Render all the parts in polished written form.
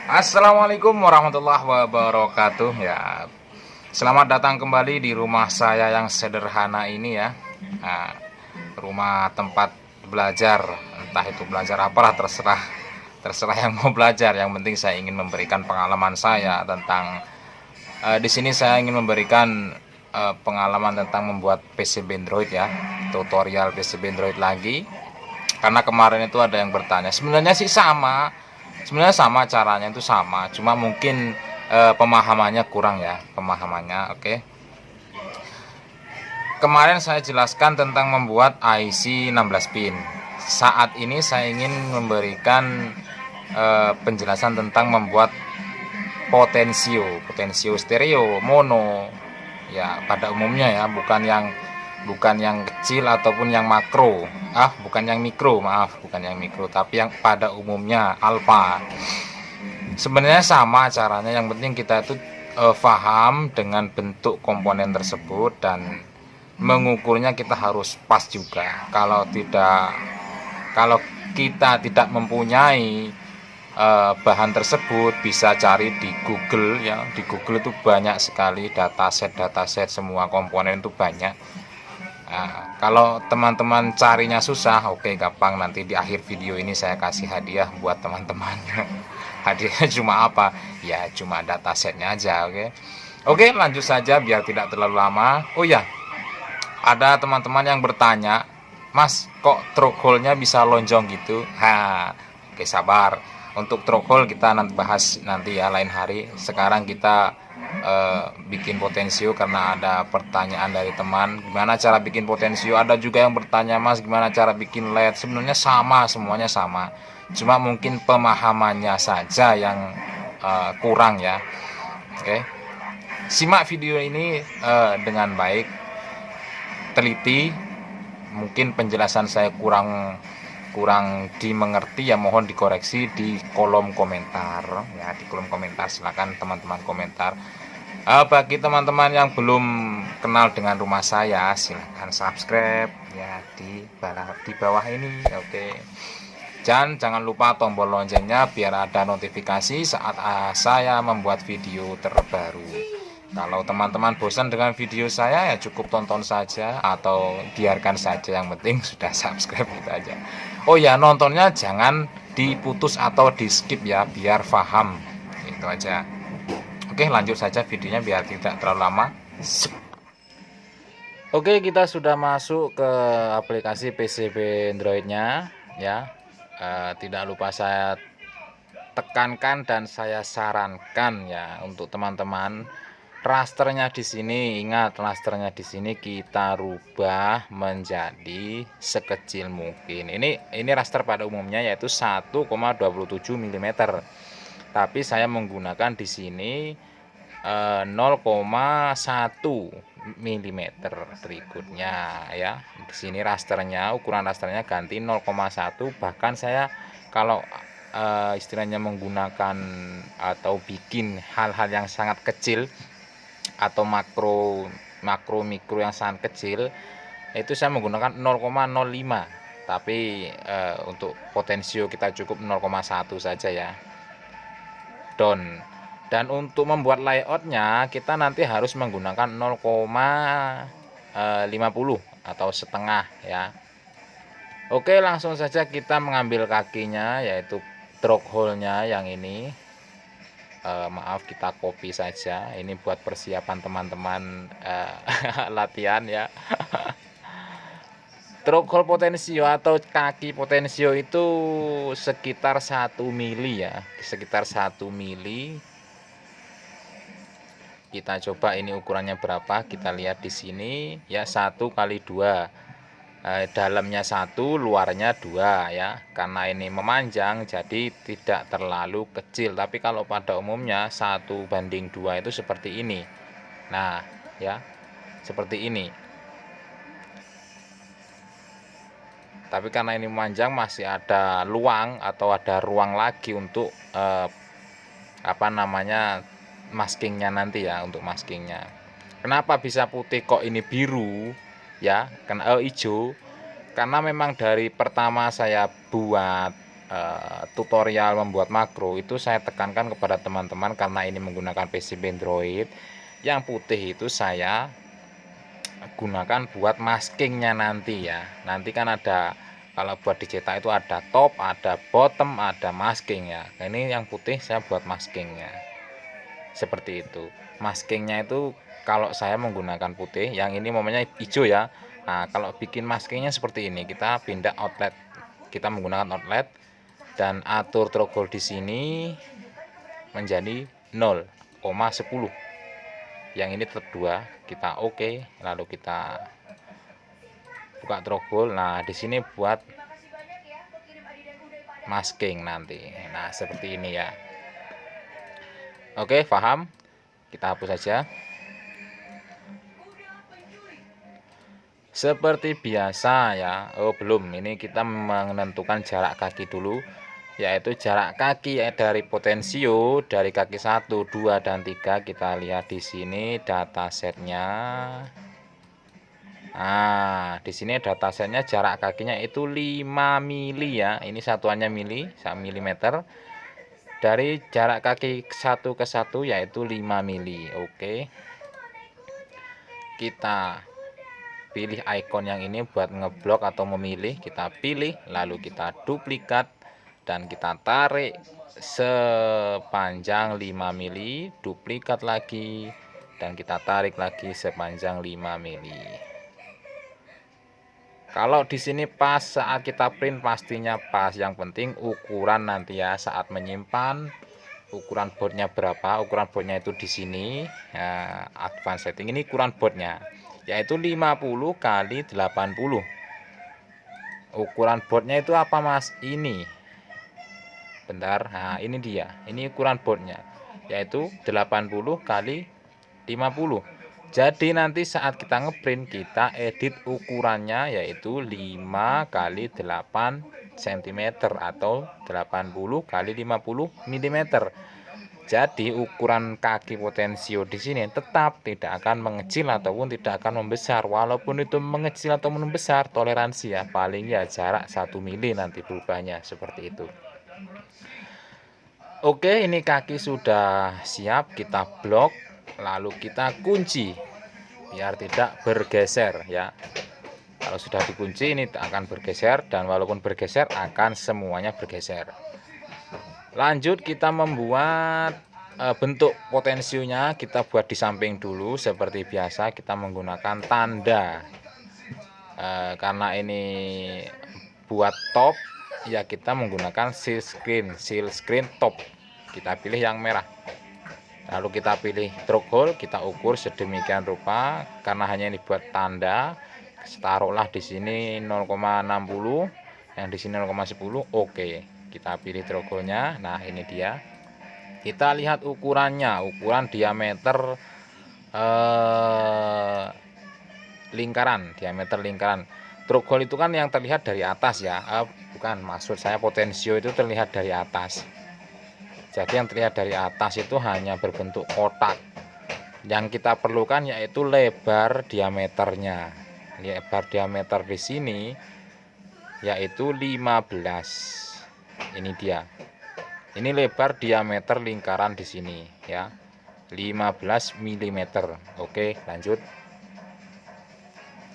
Assalamualaikum warahmatullahi wabarakatuh ya. Selamat datang kembali di rumah saya yang sederhana ini ya. Nah, rumah tempat belajar, entah itu belajar apalah, terserah yang mau belajar. Yang penting saya ingin memberikan pengalaman saya tentang di sini saya ingin memberikan pengalaman tentang membuat PCB Android ya. Tutorial PCB Android lagi. Karena kemarin itu ada yang bertanya, sebenarnya sama caranya, itu sama, cuma mungkin pemahamannya kurang ya, pemahamannya. Oke, kemarin saya jelaskan tentang membuat IC 16 pin. Saat ini saya ingin memberikan penjelasan tentang membuat potensio stereo mono ya, pada umumnya ya, bukan yang kecil ataupun yang makro, bukan yang mikro, maaf, bukan yang mikro, tapi yang pada umumnya alfa. Sebenarnya sama caranya, yang penting kita itu paham dengan bentuk komponen tersebut dan mengukurnya kita harus pas juga. Kalau kita tidak mempunyai bahan tersebut, bisa cari di Google ya. Di Google itu banyak sekali dataset semua komponen itu banyak. Nah, kalau teman-teman carinya susah, oke, gampang, nanti di akhir video ini saya kasih hadiah buat teman-teman. Hadiahnya cuma apa? Ya cuma datasetnya aja. Oke, lanjut saja biar tidak terlalu lama. Oh ya, ada teman-teman yang bertanya, Mas, kok thresholdnya bisa lonjong gitu? Oke, sabar. Untuk threshold kita nanti bahas nanti ya, lain hari. Sekarang kita bikin potensio karena ada pertanyaan dari teman, gimana cara bikin potensio. Ada juga yang bertanya, Mas, gimana cara bikin LED. Sebenarnya sama, semuanya sama, cuma mungkin pemahamannya saja yang kurang ya. Oke, simak video ini dengan baik, teliti. Mungkin penjelasan saya kurang dimengerti ya, mohon dikoreksi di kolom komentar ya. Di kolom komentar silakan teman-teman komentar. Bagi teman-teman yang belum kenal dengan rumah saya, silakan subscribe ya di bawah ini. Oke, jangan lupa tombol loncengnya biar ada notifikasi saat saya membuat video terbaru. Kalau teman-teman bosan dengan video saya ya cukup tonton saja atau biarkan saja, yang penting sudah subscribe gitu aja. Oh ya, nontonnya jangan diputus atau di skip ya, biar paham, itu aja. Oke, lanjut saja videonya biar tidak terlalu lama. Oke, kita sudah masuk ke aplikasi PCB Androidnya ya. Tidak lupa saya tekankan dan saya sarankan ya untuk teman-teman, rasternya di sini, ingat, rasternya di sini kita rubah menjadi sekecil mungkin. Ini raster pada umumnya yaitu 1,27 mm. Tapi saya menggunakan di sini 0,1 mm berikutnya ya. Di sini rasternya, ukuran rasternya ganti 0,1. Bahkan saya kalau istilahnya menggunakan atau bikin hal-hal yang sangat kecil atau makro mikro yang sangat kecil, itu saya menggunakan 0,05. Tapi untuk potensio kita cukup 0,1 saja ya. Dan untuk membuat layoutnya kita nanti harus menggunakan 0,50 atau setengah ya. Oke, langsung saja kita mengambil kakinya, yaitu thresholdnya yang ini. Maaf, kita copy saja, ini buat persiapan teman-teman latihan ya. Threshold potensio atau kaki potensio itu sekitar 1 mili ya, sekitar 1 mili. Kita coba ini ukurannya berapa, kita lihat di sini ya, 1 kali 2, dalamnya 1, luarnya 2 ya. Karena ini memanjang jadi tidak terlalu kecil, tapi kalau pada umumnya 1:2 itu seperti ini. Nah ya, seperti ini. Tapi karena ini memanjang, masih ada luang atau ada ruang lagi untuk maskingnya nanti ya, untuk maskingnya. Kenapa bisa putih kok ini biru ya, hijau? Karena memang dari pertama saya buat tutorial membuat makro itu saya tekankan kepada teman-teman, karena ini menggunakan PCB Android. Yang putih itu saya gunakan buat maskingnya nanti ya. Nanti kan ada, kalau buat dicetak itu ada top, ada bottom, ada masking ya. Nah, ini yang putih saya buat maskingnya seperti itu. Maskingnya itu kalau saya menggunakan putih, yang ini momennya hijau ya. Nah, kalau bikin maskingnya seperti ini, kita pindah outlet, kita menggunakan outlet dan atur throttle di sini menjadi 0,10. Yang ini tetap 2, kita oke, lalu kita buka throttle. Nah, di sini buat masking nanti. Nah, seperti ini ya. Oke, paham? Kita hapus saja. Seperti biasa ya. Oh, belum. Ini kita menentukan jarak kaki dulu, yaitu jarak kaki ya, dari potensio dari kaki 1, 2 dan 3. Kita lihat di sini datasetnya. Nah, di sini datasetnya jarak kakinya itu 5 mili ya. Ini satuannya mili, milimeter. Dari jarak kaki 1 ke 1 yaitu 5 mili. Oke. Kita pilih icon yang ini buat ngeblok atau memilih, kita pilih, lalu kita duplikat dan kita tarik sepanjang 5 mili, duplikat lagi dan kita tarik lagi sepanjang 5 mili. Kalau di sini pas saat kita print pastinya pas, yang penting ukuran nanti ya saat menyimpan, ukuran boardnya berapa. Ukuran boardnya itu di sini ya, advance setting ini ukuran boardnya yaitu 50 kali 80. Ukuran boardnya itu apa mas? Ini bentar, nah ini dia, ini ukuran boardnya yaitu 80 kali 50. Jadi nanti saat kita ngeprint, kita edit ukurannya yaitu 5 kali 8 cm atau 80 kali 50 mm. Jadi ukuran kaki potensio di sini tetap tidak akan mengecil ataupun tidak akan membesar. Walaupun itu mengecil atau membesar, toleransi ya, paling ya jarak 1 mili nanti berubahnya seperti itu. Oke, ini kaki sudah siap, kita blok, lalu kita kunci biar tidak bergeser ya. Kalau sudah dikunci ini akan bergeser, dan walaupun bergeser akan semuanya bergeser. Lanjut kita membuat bentuk potensionya, kita buat di samping dulu. Seperti biasa kita menggunakan tanda, karena ini buat top ya, kita menggunakan seal screen top. Kita pilih yang merah, lalu kita pilih throttle, kita ukur sedemikian rupa. Karena hanya ini buat tanda, taruhlah di sini 0,60, yang di sini 0,10. Oke, kita pilih throttle-nya. Nah, ini dia. Kita lihat ukurannya, ukuran diameter lingkaran, diameter lingkaran. Throttle itu kan yang terlihat dari atas ya, bukan, maksud saya potensio itu terlihat dari atas. Jadi yang terlihat dari atas itu hanya berbentuk kotak. Yang kita perlukan yaitu lebar diameternya. Lebar diameter di sini yaitu 15. Ini dia. Ini lebar diameter lingkaran di sini ya. 15 mm. Oke, lanjut.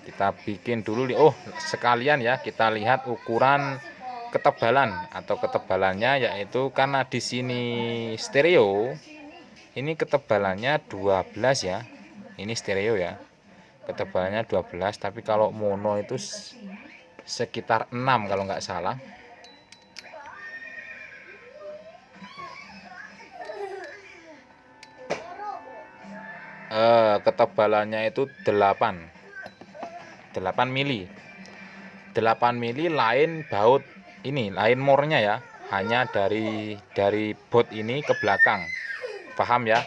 Kita bikin dulu. Oh, sekalian ya, kita lihat ukuran ketebalan atau ketebalannya, yaitu karena di sini stereo, ini ketebalannya 12 ya. Ini stereo ya, ketebalannya 12, tapi kalau mono itu sekitar 6 kalau nggak salah. Ketebalannya itu 8 mili. 8 mili lain baut ini, lain mornya ya, hanya dari bot ini ke belakang. Paham ya?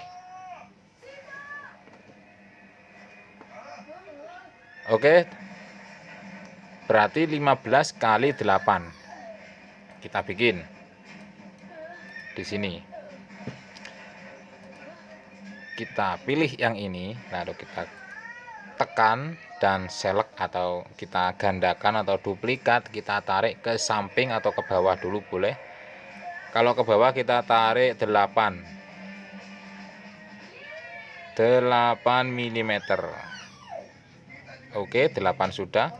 Oke, berarti 15 kali 8 kita bikin di sini. Kita pilih yang ini, lalu kita tekan dan selek atau kita gandakan atau duplikat, kita tarik ke samping atau ke bawah dulu boleh. Kalau ke bawah kita tarik 8 mm. Oke, 8 sudah.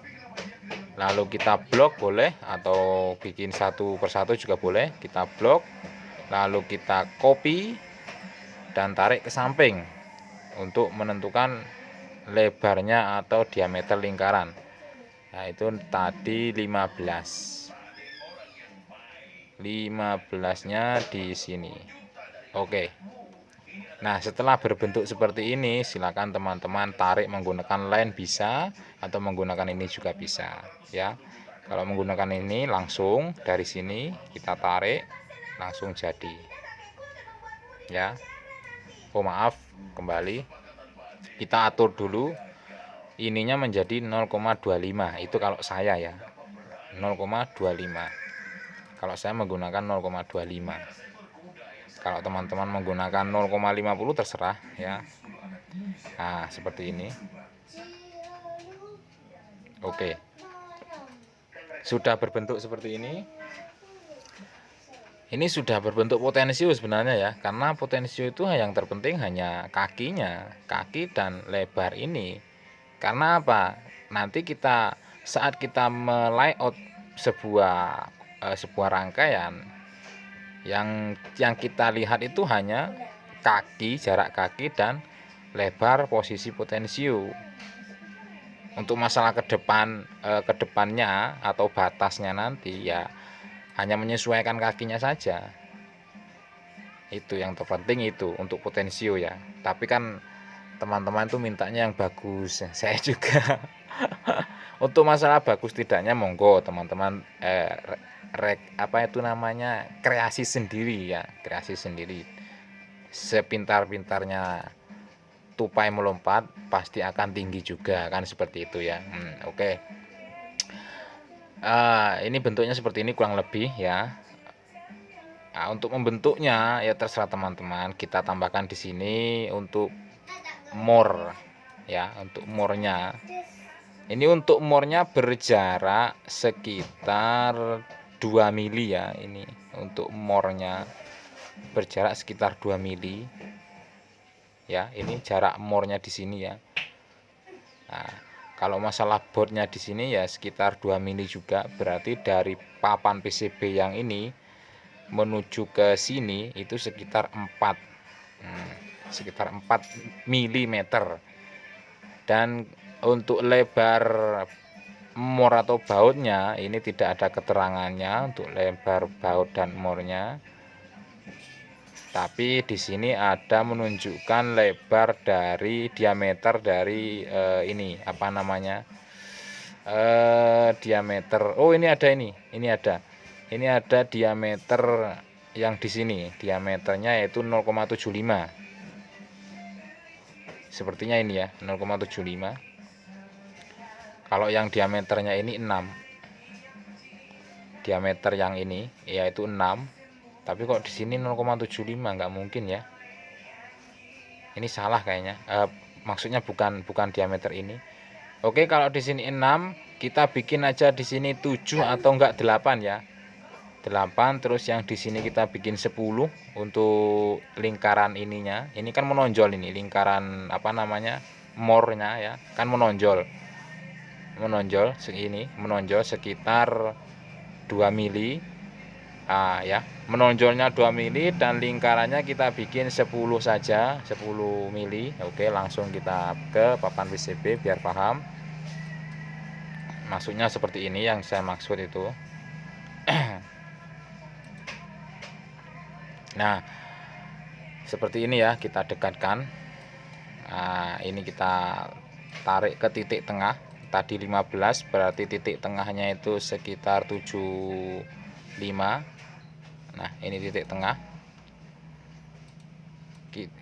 Lalu kita blok boleh, atau bikin satu persatu juga boleh. Kita blok, lalu kita copy dan tarik ke samping untuk menentukan lebarnya atau diameter lingkaran. Nah, itu tadi 15-nya di sini. Oke. Nah, setelah berbentuk seperti ini, silakan teman-teman tarik menggunakan line bisa, atau menggunakan ini juga bisa, ya. Kalau menggunakan ini langsung dari sini kita tarik langsung jadi. Ya. Oh, maaf, kembali. Kita atur dulu ininya menjadi 0,25. Itu kalau saya ya. 0,25. Kalau saya menggunakan 0,25. Kalau teman-teman menggunakan 0,50 terserah ya. Nah, seperti ini. Oke. Sudah berbentuk seperti ini. Ini sudah berbentuk potensio sebenarnya ya. Karena potensio itu yang terpenting hanya kakinya, kaki dan lebar ini. Karena apa? Nanti saat kita melayout sebuah rangkaian, yang kita lihat itu hanya kaki, jarak kaki dan lebar posisi potensio. Untuk masalah kedepannya atau batasnya nanti ya hanya menyesuaikan kakinya saja. Itu yang terpenting itu untuk potensio ya. Tapi kan teman-teman tuh mintanya yang bagus. Saya juga untuk masalah bagus tidaknya monggo teman-teman kreasi sendiri ya, kreasi sendiri. Sepintar-pintarnya tupai melompat pasti akan tinggi juga, kan seperti itu ya. Oke. Ini bentuknya seperti ini kurang lebih ya. Nah, untuk membentuknya ya terserah teman-teman. Kita tambahkan di sini untuk more ya, untuk more-nya. Ini untuk more-nya berjarak sekitar 2 mili ya. Ini untuk more-nya berjarak sekitar 2 mili. Ya, ini jarak more-nya di sini ya. Nah, kalau masalah boardnya di sini ya sekitar 2 mili juga. Berarti dari papan PCB yang ini menuju ke sini itu sekitar 4 mm. Dan untuk lebar more atau bautnya ini tidak ada keterangannya untuk lebar baut dan more-nya. Tapi di sini ada menunjukkan lebar dari diameter dari diameter. Oh, ini ada Ini ada diameter yang di sini. Diameternya yaitu 0,75. Sepertinya ini ya, 0,75. Kalau yang diameternya ini 6. Diameter yang ini yaitu 6. Tapi kok di sini 0,75, nggak mungkin ya. Ini salah kayaknya. Maksudnya bukan diameter ini. Oke, kalau di sini 6, kita bikin aja di sini 7 atau enggak 8 ya. 8, terus yang di sini kita bikin 10 untuk lingkaran ininya. Ini kan menonjol ini, lingkaran more-nya ya, kan menonjol segini, menonjol sekitar 2 mili. Ya, menonjolnya 2 mili dan lingkarannya kita bikin 10 saja, 10 mili. Oke, langsung kita ke papan PCB biar paham. Maksudnya seperti ini yang saya maksud itu. Nah, seperti ini ya, kita dekatkan. Nah, ini kita tarik ke titik tengah. Tadi 15, berarti titik tengahnya itu sekitar 75. Nah, ini titik tengah.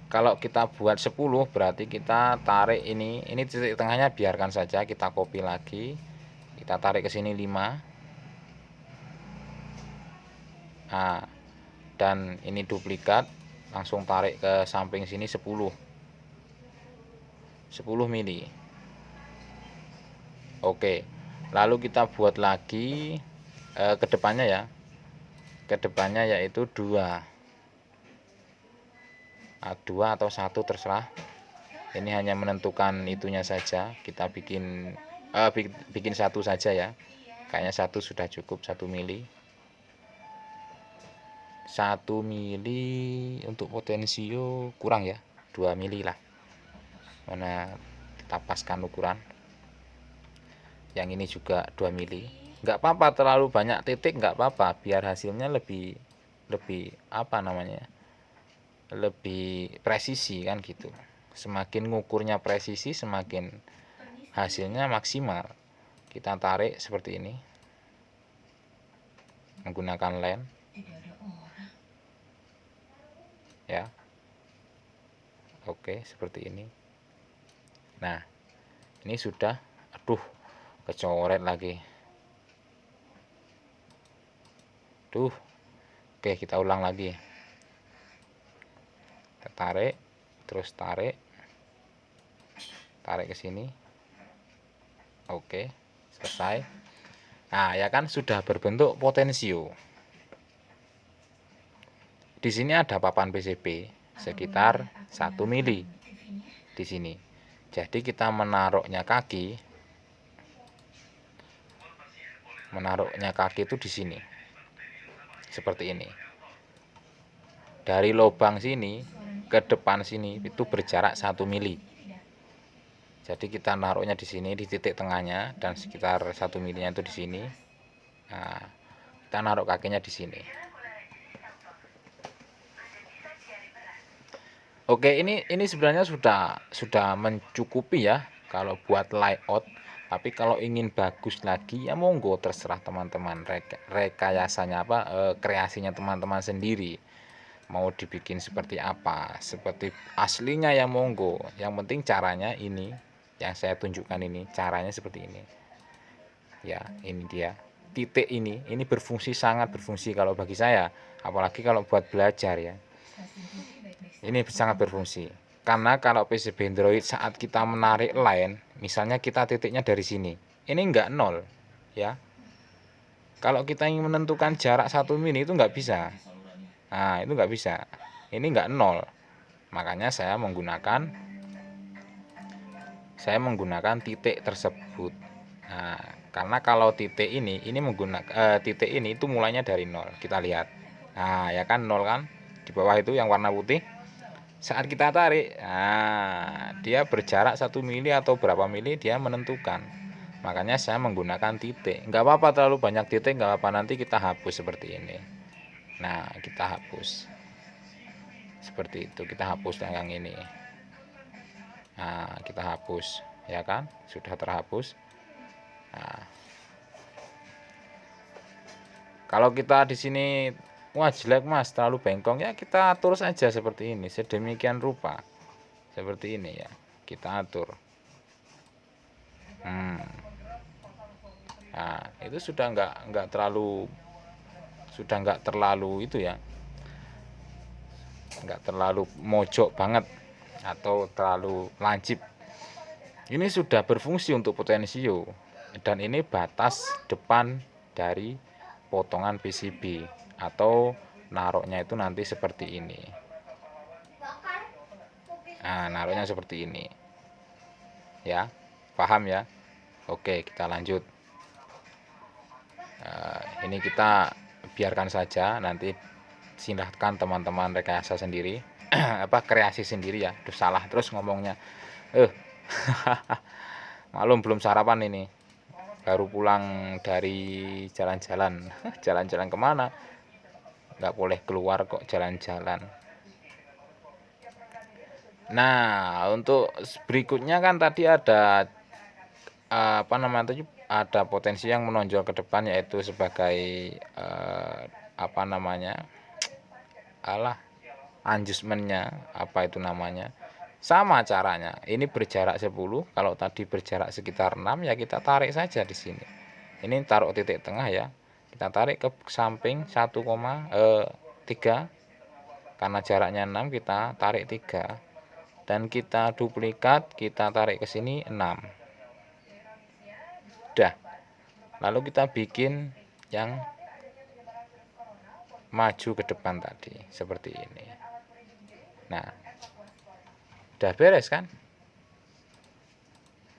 Kalau kita buat 10, berarti kita tarik ini titik tengahnya biarkan saja, kita copy lagi. Kita tarik ke sini 5. Nah, dan ini duplikat, langsung tarik ke samping sini 10 mili. Oke, lalu kita buat lagi ke depannya ya. Ke depannya yaitu 2 atau 1 terserah. Ini hanya menentukan itunya saja. Kita bikin 1 saja ya. Kayaknya 1 sudah cukup, 1 mili. 1 mili untuk potensio kurang ya, 2 mili lah. Mana kita paskan ukuran. Yang ini juga 2 mili. Nggak apa-apa terlalu banyak titik, nggak apa-apa, biar hasilnya lebih apa namanya, lebih presisi kan gitu. Semakin ngukurnya presisi, semakin hasilnya maksimal. Kita tarik seperti ini menggunakan lem ya. Oke, seperti ini. Nah, ini sudah, aduh, kecoret lagi. Tuh. Oke, kita ulang lagi. Kita tarik, terus tarik ke sini. Oke, selesai. Nah, ya kan sudah berbentuk potensio. Di sini ada papan PCB sekitar 1 mili di sini. Jadi kita menaruhnya kaki itu di sini. Seperti ini. Dari lubang sini ke depan sini itu berjarak 1 mili. Jadi kita naruhnya di sini di titik tengahnya dan sekitar 1 milinya itu di sini. Nah, kita naruh kakinya di sini. Oke, ini sebenarnya sudah mencukupi ya kalau buat layout. Tapi kalau ingin bagus lagi ya monggo, terserah teman-teman, rekayasanya apa, kreasinya teman-teman sendiri. Mau dibikin seperti apa, seperti aslinya ya monggo. Yang penting caranya ini yang saya tunjukkan, ini caranya seperti ini. Ya, ini dia. Titik ini sangat berfungsi kalau bagi saya, apalagi kalau buat belajar ya. Ini sangat berfungsi. Karena kalau PCB Android saat kita menarik line, misalnya kita titiknya dari sini, ini enggak 0 ya. Kalau kita ingin menentukan jarak 1 mili itu enggak bisa. Nah, itu enggak bisa. Ini enggak 0. Makanya saya menggunakan titik tersebut. Nah, karena kalau titik ini menggunakan titik ini itu mulainya dari 0. Kita lihat. Nah, ya kan 0 kan? Di bawah itu yang warna putih. Saat kita tarik, nah, dia berjarak 1 mili atau berapa mili dia menentukan. Makanya saya menggunakan titik. Enggak apa-apa terlalu banyak titik, enggak apa-apa, nanti kita hapus seperti ini. Nah, kita hapus. Seperti itu, kita hapus yang ini. Nah, kita hapus, ya kan? Sudah terhapus. Nah, kalau kita di sini, wah jelek mas, terlalu bengkong, ya kita atur saja seperti ini, sedemikian rupa. Seperti ini ya, kita atur. Nah, itu sudah enggak terlalu itu ya, enggak terlalu mojok banget atau terlalu lancip. Ini sudah berfungsi untuk potensio, dan ini batas depan dari potongan PCB atau naruhnya itu nanti seperti ini. Nah, naruhnya seperti ini ya, paham ya. Oke, kita lanjut. Ini kita biarkan saja, nanti silahkan teman-teman rekayasa sendiri. Kreasi sendiri ya. Duh, salah terus ngomongnya. Malum belum sarapan ini, baru pulang dari jalan-jalan. Jalan-jalan kemana? Nggak boleh keluar kok, jalan-jalan. Nah, untuk berikutnya kan tadi ada ada potensi yang menonjol ke depan, yaitu sebagai adjustmentnya, apa itu namanya, sama caranya. Ini berjarak 10, kalau tadi berjarak sekitar 6 ya kita tarik saja di sini. Ini taruh titik tengah ya, kita tarik ke samping 1,3, karena jaraknya 6 kita tarik 3, dan kita duplikat, kita tarik ke sini 6. Dah, lalu kita bikin yang maju ke depan tadi seperti ini. Nah, udah beres kan?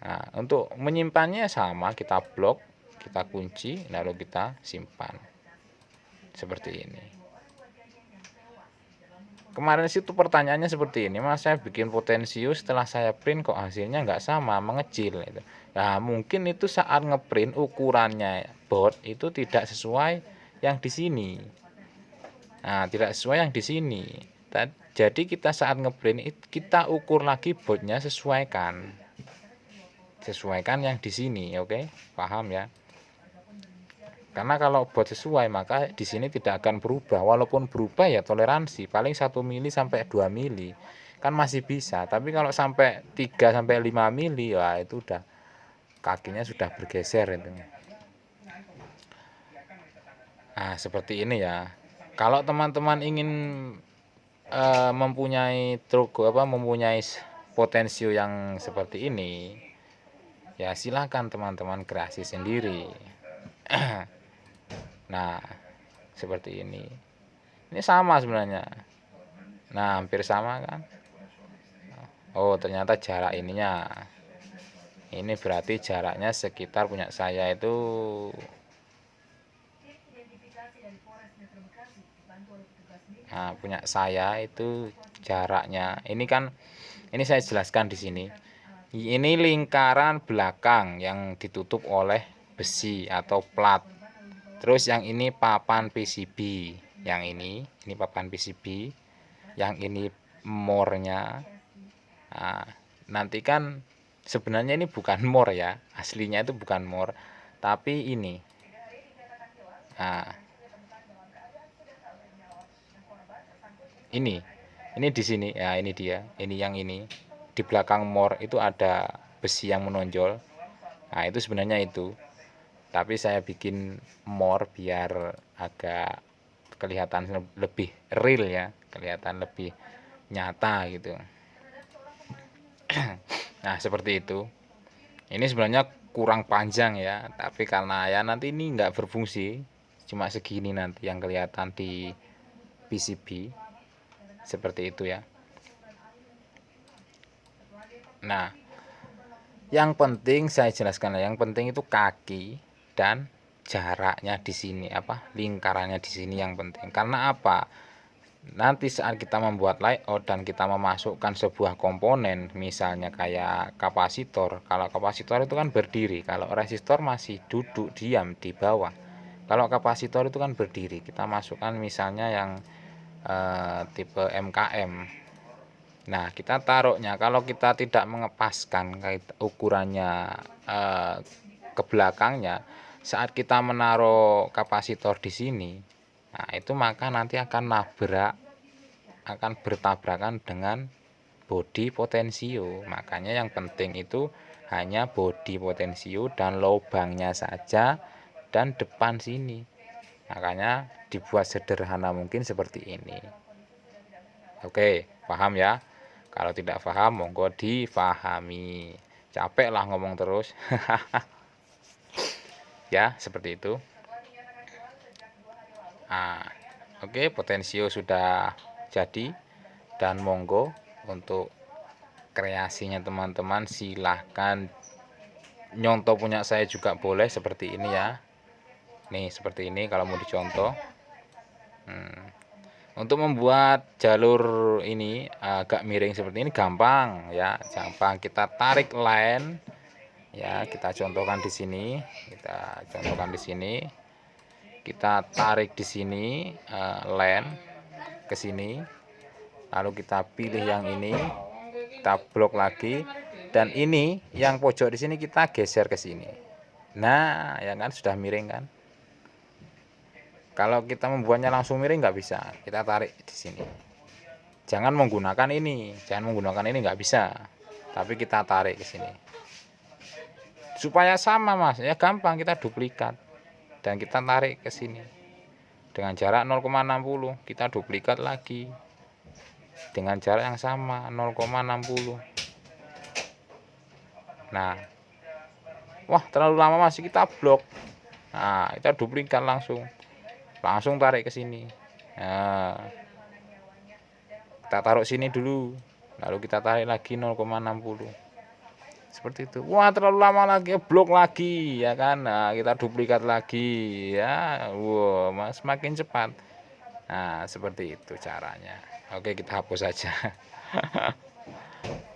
Nah, untuk menyimpannya sama, kita blok, kita kunci, lalu kita simpan seperti ini. Kemarin situ pertanyaannya seperti ini, Mas, saya bikin Potensius, setelah saya print kok hasilnya nggak sama, mengecil itu. Nah, mungkin itu saat ngeprint ukurannya bot itu tidak sesuai yang di sini. Nah, tidak sesuai yang di sini. Jadi kita saat ngeprint kita ukur lagi botnya, sesuaikan yang di sini, oke? Paham ya? Karena kalau bot sesuai maka di sini tidak akan berubah. Walaupun berubah ya toleransi paling 1 mili sampai 2 mili kan masih bisa. Tapi kalau sampai 3 sampai 5 mili ya itu udah kakinya sudah bergeser itu. Nah, seperti ini ya. Kalau teman-teman ingin mempunyai mempunyai potensio yang seperti ini, ya silakan teman-teman kreasi sendiri. Nah, seperti ini. Ini sama sebenarnya. Nah, hampir sama kan? Oh, ternyata jarak ininya. Ini berarti jaraknya sekitar punya saya itu punya saya itu jaraknya. Ini kan saya jelaskan di sini. Ini lingkaran belakang yang ditutup oleh besi atau plat. Terus yang ini papan PCB. Yang ini papan PCB. Yang ini mornya. Nah, nanti kan sebenarnya ini bukan mor ya. Aslinya itu bukan mor, tapi ini. Nah, ini di sini ya, ini dia, ini yang ini di belakang mor itu ada besi yang menonjol. Nah, itu sebenarnya itu, tapi saya bikin mor biar agak kelihatan lebih real ya, kelihatan lebih nyata gitu. Nah, seperti itu. Ini sebenarnya kurang panjang ya, tapi karena ya nanti ini nggak berfungsi, cuma segini nanti yang kelihatan di PCB. Seperti itu ya. Nah, yang penting saya jelaskan, yang penting itu kaki dan jaraknya di sini, lingkarannya di sini yang penting. Karena apa? Nanti saat kita membuat layout dan kita memasukkan sebuah komponen, misalnya kayak kapasitor. Kalau kapasitor itu kan berdiri, kalau resistor masih duduk diam di bawah. Kalau kapasitor itu kan berdiri. Kita masukkan misalnya yang tipe MKM. Nah, kita taruhnya kalau kita tidak mengepaskan ukurannya ke belakangnya, saat kita menaruh kapasitor di sini, nah itu maka nanti akan bertabrakan dengan bodi potensio. Makanya yang penting itu hanya bodi potensio dan lubangnya saja dan depan sini. Makanya dibuat sederhana mungkin seperti ini. Oke, paham ya? Kalau tidak paham monggo difahami. Capek lah ngomong terus. Ya, seperti itu. Nah, oke, potensio sudah jadi dan monggo untuk kreasinya teman-teman silahkan nyontoh punya saya juga boleh seperti ini ya. Nih seperti ini kalau mau dicontoh. Untuk membuat jalur ini agak miring seperti ini gampang ya, gampang. Kita tarik line ya, kita contohkan di sini, kita tarik di sini line ke sini, lalu kita pilih yang ini, kita blok lagi, dan ini yang pojok di sini kita geser ke sini. Nah, ya kan sudah miring kan? Kalau kita membuatnya langsung miring nggak bisa, kita tarik di sini. Jangan menggunakan ini, nggak bisa. Tapi kita tarik ke sini. Supaya sama mas, ya gampang, kita duplikat dan kita tarik ke sini. Dengan jarak 0,60 kita duplikat lagi. Dengan jarak yang sama 0,60. Nah, wah terlalu lama masih, kita blok. Nah, kita duplikat langsung tarik ke sini. Nah, kita taruh sini dulu, lalu kita tarik lagi 0,60 seperti itu. Wah terlalu lama lagi, blok lagi ya kan. Nah, kita duplikat lagi ya. Wow, semakin cepat. Nah, seperti itu caranya. Oke, kita hapus saja.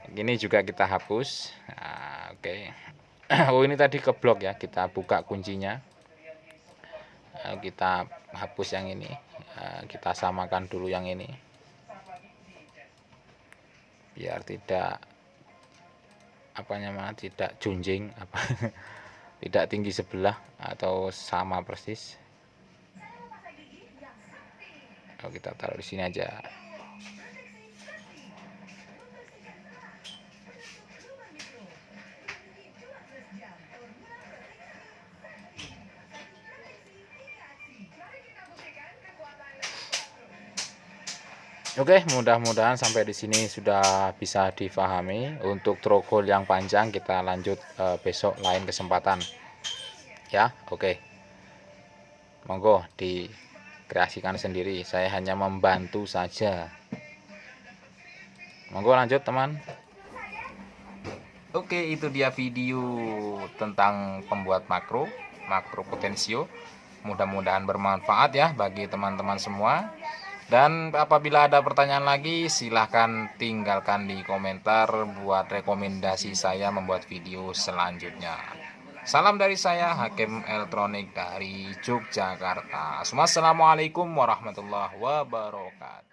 Ini juga kita hapus. Nah, oke. Oh, ini tadi keblok ya, kita buka kuncinya. Kita hapus yang ini. Kita samakan dulu yang ini, biar tidak tidak junjing tidak tinggi sebelah atau sama persis. Kita taruh di sini aja. Oke, mudah-mudahan sampai di sini sudah bisa difahami. Untuk trogol yang panjang kita lanjut besok lain kesempatan. Ya, oke. Monggo dikreasikan sendiri. Saya hanya membantu saja. Monggo lanjut, teman. Oke, itu dia video tentang pembuat makro potensio. Mudah-mudahan bermanfaat ya bagi teman-teman semua. Dan apabila ada pertanyaan lagi, silahkan tinggalkan di komentar buat rekomendasi saya membuat video selanjutnya. Salam dari saya, Hakim Elektronik dari Yogyakarta. Assalamualaikum warahmatullahi wabarakatuh.